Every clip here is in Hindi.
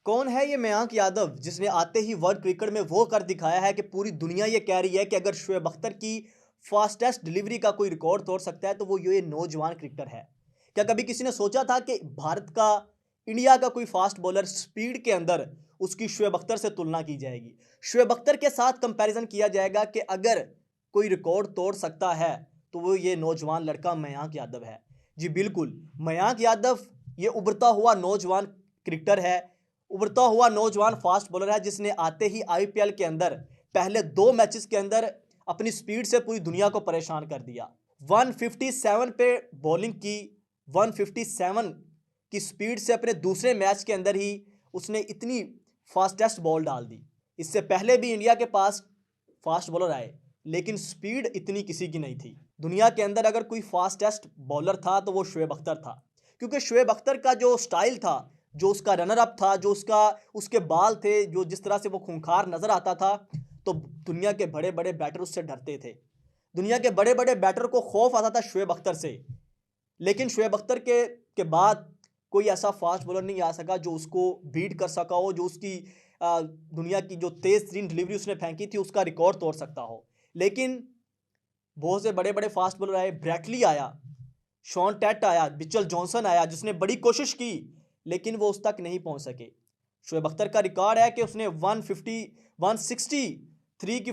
कौन है ये मयांक यादव जिसने आते ही वर्ल्ड क्रिकेट में वो कर दिखाया है कि पूरी दुनिया ये कह रही है कि अगर शोएब अख्तर की फास्टेस्ट डिलीवरी का कोई रिकॉर्ड तोड़ सकता है तो वो ये नौजवान क्रिकेटर है। क्या कभी किसी ने सोचा था कि भारत का, इंडिया का कोई फास्ट बॉलर स्पीड के अंदर उसकी शोएब अख्तर से तुलना की जाएगी, शोएब अख्तर के साथ कंपैरिजन किया जाएगा कि अगर कोई रिकॉर्ड तोड़ सकता है तो वो ये नौजवान लड़का मयांक यादव है। जी बिल्कुल, मयांक यादव ये उभरता हुआ नौजवान क्रिकेटर है, उभरता हुआ नौजवान फास्ट बॉलर है जिसने आते ही आईपीएल के अंदर पहले 2 मैचेस के अंदर अपनी स्पीड से पूरी दुनिया को परेशान कर दिया। 157 पे बॉलिंग की, 157 की स्पीड से अपने दूसरे मैच के अंदर ही उसने इतनी फास्टेस्ट बॉल डाल दी। इससे पहले भी इंडिया के पास फास्ट बॉलर आए लेकिन स्पीड इतनी किसी की नहीं थी। दुनिया के अंदर अगर कोई फास्टेस्ट बॉलर था तो वो शोएब अख्तर था, क्योंकि शोएब अख्तर का जो स्टाइल था, जो उसका रनर अप था, जो उसके बाल थे, जो जिस तरह से वो खूंखार नजर आता था, तो दुनिया के बड़े बड़े बैटर उससे डरते थे। दुनिया के बड़े बड़े बैटर को खौफ आता था शोएब अख्तर से। लेकिन शोएब अख्तर के बाद कोई ऐसा फास्ट बॉलर नहीं आ सका जो उसको बीट कर सका हो, जो उसकी दुनिया की जो तेज तरीन डिलीवरी उसने फेंकी थी उसका रिकॉर्ड तोड़ सकता हो। लेकिन बहुत से बड़े बड़े फास्ट बॉलर आए, ब्रैटली आया, शॉन टेट आया, मिचेल जॉनसन आया, जिसने बड़ी कोशिश की लेकिन वो उस तक नहीं पहुंच सके। शोएब अख्तर का रिकॉर्ड है कि उसने 150 163 की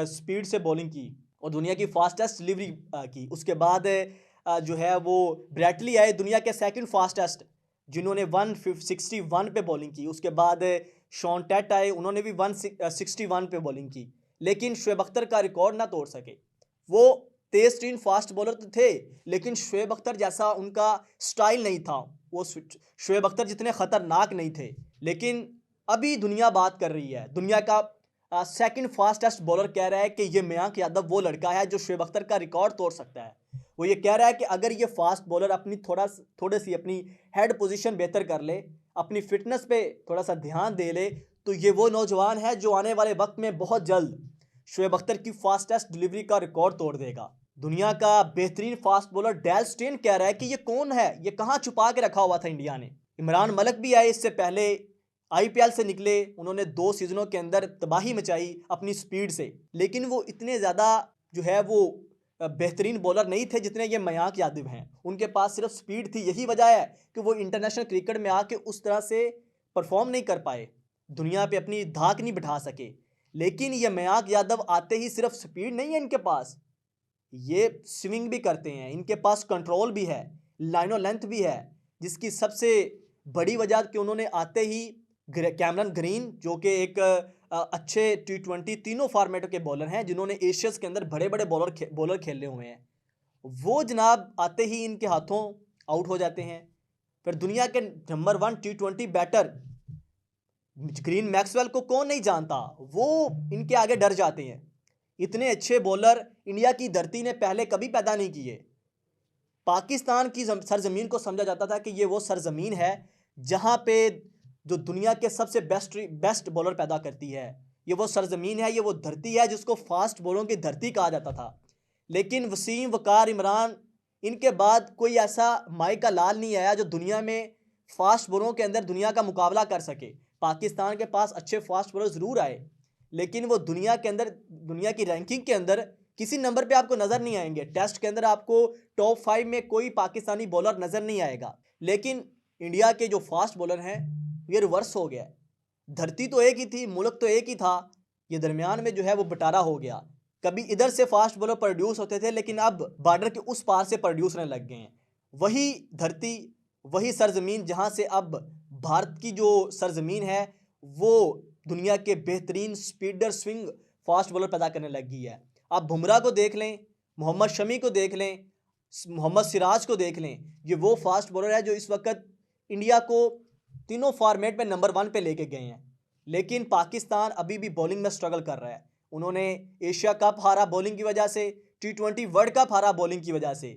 स्पीड से बॉलिंग की और दुनिया की फास्टेस्ट डिलीवरी की। उसके बाद जो है वो ब्रैटली आए, दुनिया के सेकंड फास्टेस्ट, जिन्होंने 161 पे बॉलिंग की। उसके बाद शॉन टेट आए, उन्होंने भी 161 पे बॉलिंग की, लेकिन शोएब अख्तर का रिकॉर्ड ना तोड़ सके। वो तेज तरीन फास्ट बॉलर तो थे लेकिन शोएब अख्तर जैसा उनका स्टाइल नहीं था, वो शोएब अख्तर जितने खतरनाक नहीं थे। लेकिन अभी दुनिया बात कर रही है, दुनिया का सेकंड फास्टेस्ट बॉलर कह रहा है कि ये मयांक यादव वो लड़का है जो शोएब अख्तर का रिकॉर्ड तोड़ सकता है। वो ये कह रहा है कि अगर ये फास्ट बॉलर अपनी थोड़ी सी अपनी हेड पोजीशन बेहतर कर ले, अपनी फिटनेस पे थोड़ा सा ध्यान दे ले, तो ये वो नौजवान है जो आने वाले वक्त में बहुत जल्द शोएब अख्तर की फास्टेस्ट डिलीवरी का रिकॉर्ड तोड़ देगा। दुनिया का बेहतरीन फास्ट बॉलर डेल स्टेन कह रहा है कि ये कौन है, ये कहां छुपा के रखा हुआ था इंडिया ने। इमरान मलिक भी आए इससे पहले, आईपीएल से निकले, उन्होंने 2 सीजनों के अंदर तबाही मचाई अपनी स्पीड से, लेकिन वो इतने ज़्यादा जो है वो बेहतरीन बॉलर नहीं थे जितने ये मयांक यादव हैं। उनके पास सिर्फ स्पीड थी, यही वजह है कि वो इंटरनेशनल क्रिकेट में आके उस तरह से परफॉर्म नहीं कर पाए, दुनिया पे अपनी धाक नहीं बिठा सके। लेकिन ये मयांक यादव आते ही सिर्फ स्पीड नहीं है इनके पास, ये स्विंग भी करते हैं, इनके पास कंट्रोल भी है, लाइनो लेंथ भी है, जिसकी सबसे बड़ी वजह कि उन्होंने आते ही कैमरन ग्रीन, जो कि एक अच्छे T20 तीनों फॉर्मेटों के बॉलर हैं, जिन्होंने एशियंस के अंदर बड़े बड़े बॉलर खेले हुए हैं, वो जनाब आते ही इनके हाथों आउट हो जाते हैं। फिर दुनिया के number 1 T20 batter green Maxwell को कौन नहीं जानता, वो इनके आगे डर जाते हैं। इतने अच्छे बॉलर इंडिया की धरती ने पहले कभी पैदा नहीं किए। पाकिस्तान की सरजमीन को समझा जाता था कि ये वो सरजमीन है जहां पे जो दुनिया के सबसे बेस्ट बॉलर पैदा करती है, ये वो सरजमीन है, ये वो धरती है जिसको फास्ट बॉलरों की धरती कहा जाता था। लेकिन वसीम, वकार, इमरान, इनके बाद कोई ऐसा माई का लाल नहीं आया जो दुनिया में फास्ट बॉलरों के अंदर दुनिया का मुकाबला कर सके। पाकिस्तान के पास अच्छे फास्ट बॉलर जरूर आए लेकिन वो दुनिया के अंदर, दुनिया की रैंकिंग के अंदर किसी नंबर पे आपको नजर नहीं आएंगे। टेस्ट के अंदर आपको टॉप 5 में कोई पाकिस्तानी बॉलर नजर नहीं आएगा। लेकिन इंडिया के जो फास्ट बॉलर हैं ये रिवर्स हो गया। धरती तो एक ही थी, मुल्क तो एक ही था, ये दरमियान में जो है वो बटारा हो गया। कभी इधर से फास्ट बॉलर प्रोड्यूस होते थे लेकिन अब बॉर्डर के उस पार से प्रोड्यूस होने लग गए हैं। वही धरती, वही सरजमीन जहां से अब भारत की जो सरजमीन है वो दुनिया के बेहतरीन स्पीडर स्विंग फास्ट बॉलर पैदा करने लग गई है। आप बुमराह को देख लें, मोहम्मद शमी को देख लें, मोहम्मद सिराज को देख लें, ये वो फास्ट बॉलर है जो इस वक्त इंडिया को तीनों फॉर्मेट में नंबर 1 पे लेके गए हैं। लेकिन पाकिस्तान अभी भी बॉलिंग में स्ट्रगल कर रहा है। उन्होंने एशिया कप हारा बॉलिंग की वजह से, T20 वर्ल्ड कप हारा बॉलिंग की वजह से,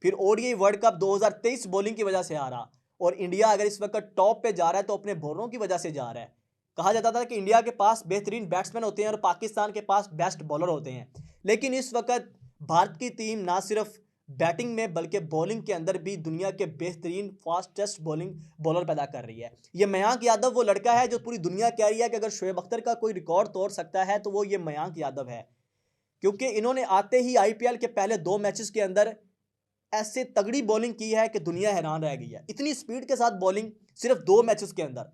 फिर ODI वर्ल्ड कप 2023 बॉलिंग की वजह से हारा। और इंडिया अगर इस वक्त टॉप पे जा रहा है तो अपने बॉलरों की वजह से जा रहा है। कहा जाता था कि इंडिया के पास बेहतरीन बैट्समैन होते हैं और पाकिस्तान के पास बेस्ट बॉलर होते हैं, लेकिन इस वक्त भारत की टीम ना सिर्फ बैटिंग में बल्कि बॉलिंग के अंदर भी दुनिया के बेहतरीन फास्टेस्ट बॉलर पैदा कर रही है। ये मयांक यादव वो लड़का है जो पूरी दुनिया कह रही है कि अगर शोएब अख्तर का कोई रिकॉर्ड तोड़ सकता है तो वो ये मयांक यादव है, क्योंकि इन्होंने आते ही आईपीएल के पहले 2 मैचेस के अंदर ऐसे तगड़ी बॉलिंग की है कि दुनिया हैरान रह गई है। इतनी स्पीड के साथ बॉलिंग सिर्फ 2 मैचेस के अंदर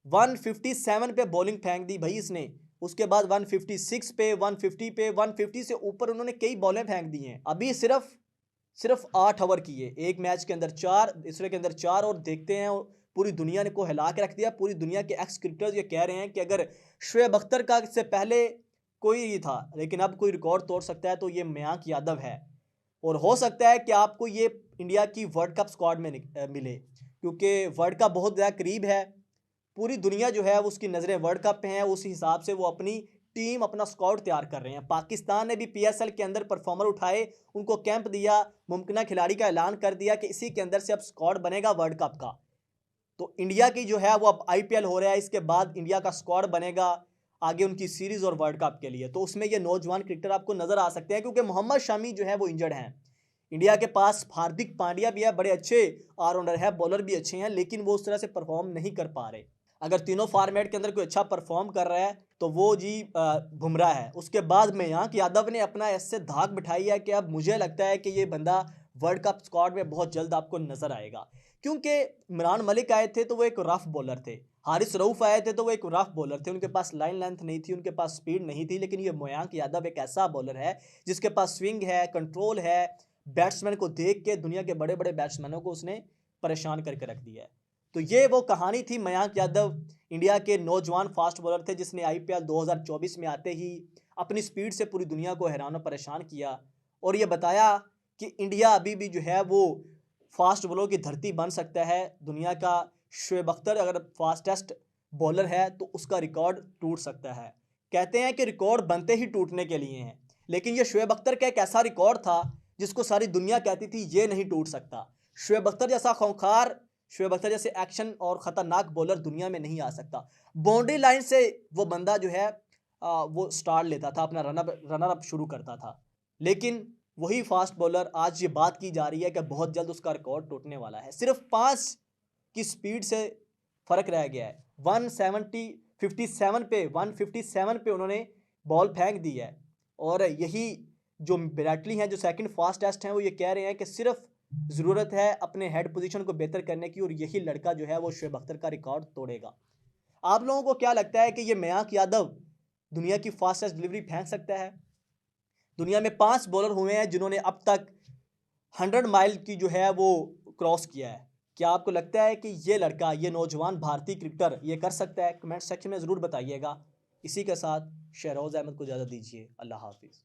157 पे बॉलिंग फेंक दी भाई इसने। उसके बाद 156 पे, 150 पे, 150 से ऊपर उन्होंने कई बॉलें फेंक दी हैं। अभी सिर्फ 8 ओवर किए, एक मैच के अंदर 4, दूसरे के अंदर 4, और देखते हैं पूरी दुनिया ने को हिला के रख दिया। पूरी दुनिया के एक्स क्रिकेटर्स ये कह रहे हैं कि अगर शोएब अख्तर का से पहले कोई नहीं था लेकिन अब कोई रिकॉर्ड तोड़ सकता है तो ये मयांक यादव है। और हो सकता है कि आपको ये इंडिया की वर्ल्ड कप स्क्वाड में मिले, क्योंकि वर्ल्ड कप बहुत ज़्यादा करीब है। पूरी दुनिया जो है उसकी नज़रें वर्ल्ड कप पे हैं, उस हिसाब से वो अपनी टीम, अपना स्क्वाड तैयार कर रहे हैं। पाकिस्तान ने भी पीएसएल के अंदर परफॉर्मर उठाए, उनको कैंप दिया, मुमकिन खिलाड़ी का ऐलान कर दिया कि इसी के अंदर से अब स्क्वाड बनेगा वर्ल्ड कप का। तो इंडिया की जो है वो अब आईपीएल हो रहा है, इसके बाद इंडिया का स्क्वाड बनेगा आगे उनकी सीरीज और वर्ल्ड कप के लिए। तो उसमें ये नौजवान क्रिकेटर आपको नजर आ सकते हैं, क्योंकि मोहम्मद शमी जो है वो इंजर्ड हैं। इंडिया के पास हार्दिक पांड्या भी है, बड़े अच्छे ऑलराउंडर है, बॉलर भी अच्छे हैं, लेकिन वो उस तरह से परफॉर्म नहीं कर पा रहे। अगर तीनों फॉर्मेट के अंदर कोई अच्छा परफॉर्म कर रहा है तो वो जी बुमराह है। उसके बाद मयांक यादव ने अपना ऐसे धाक बिठाई है कि अब मुझे लगता है कि ये बंदा वर्ल्ड कप स्क्वाड में बहुत जल्द आपको नजर आएगा, क्योंकि इमरान मलिक आए थे तो वो एक रफ बॉलर थे, हारिस रऊफ आए थे तो वो एक रफ बॉलर थे, उनके पास लाइन लेंथ नहीं थी, उनके पास स्पीड नहीं थी। लेकिन ये मयांक यादव एक ऐसा बॉलर है जिसके पास स्विंग है, कंट्रोल है, बैट्समैन को देख के दुनिया के बड़े बड़े बैट्समैनों को उसने परेशान करके रख दिया है। तो ये वो कहानी थी, मयांक यादव इंडिया के नौजवान फास्ट बॉलर थे जिसने आईपीएल 2024 में आते ही अपनी स्पीड से पूरी दुनिया को हैरान और परेशान किया, और ये बताया कि इंडिया अभी भी जो है वो फास्ट बॉलर की धरती बन सकता है। दुनिया का शोएब अख्तर अगर फास्टेस्ट बॉलर है तो उसका रिकॉर्ड टूट सकता है। कहते हैं कि रिकॉर्ड बनते ही टूटने के लिए हैं, लेकिन ये शोएब अख्तर का एक ऐसा रिकॉर्ड था जिसको सारी दुनिया कहती थी ये नहीं टूट सकता। शोएब अख्तर जैसा खूंखार, शोएब अख्तर जैसे एक्शन और ख़तरनाक बॉलर दुनिया में नहीं आ सकता। बाउंड्री लाइन से वो बंदा जो है वो स्टार्ट लेता था, अपना रनर अप शुरू करता था, लेकिन वही फास्ट बॉलर आज ये बात की जा रही है कि बहुत जल्द उसका रिकॉर्ड टूटने वाला है। सिर्फ 5 की स्पीड से फ़र्क रह गया है। 157 पे उन्होंने बॉल फेंक दी है, और यही जो ब्रैटली हैं जो सेकंड फास्टेस्ट हैं वो ये कह रहे हैं कि सिर्फ ज़रूरत है अपने हेड पोजीशन को बेहतर करने की, और यही लड़का जो है वो शोएब अख्तर का रिकॉर्ड तोड़ेगा। आप लोगों को क्या लगता है कि ये मयांक यादव दुनिया की फास्टेस्ट डिलीवरी फेंक सकता है? दुनिया में 5 बॉलर हुए हैं जिन्होंने अब तक 100 माइल की जो है वो क्रॉस किया है। क्या आपको लगता है कि ये लड़का, ये नौजवान भारतीय क्रिकेटर ये कर सकता है? कमेंट सेक्शन में ज़रूर बताइएगा। इसी के साथ शहरोज़ अहमद को इजाज़त दीजिए। अल्लाह हाफिज़।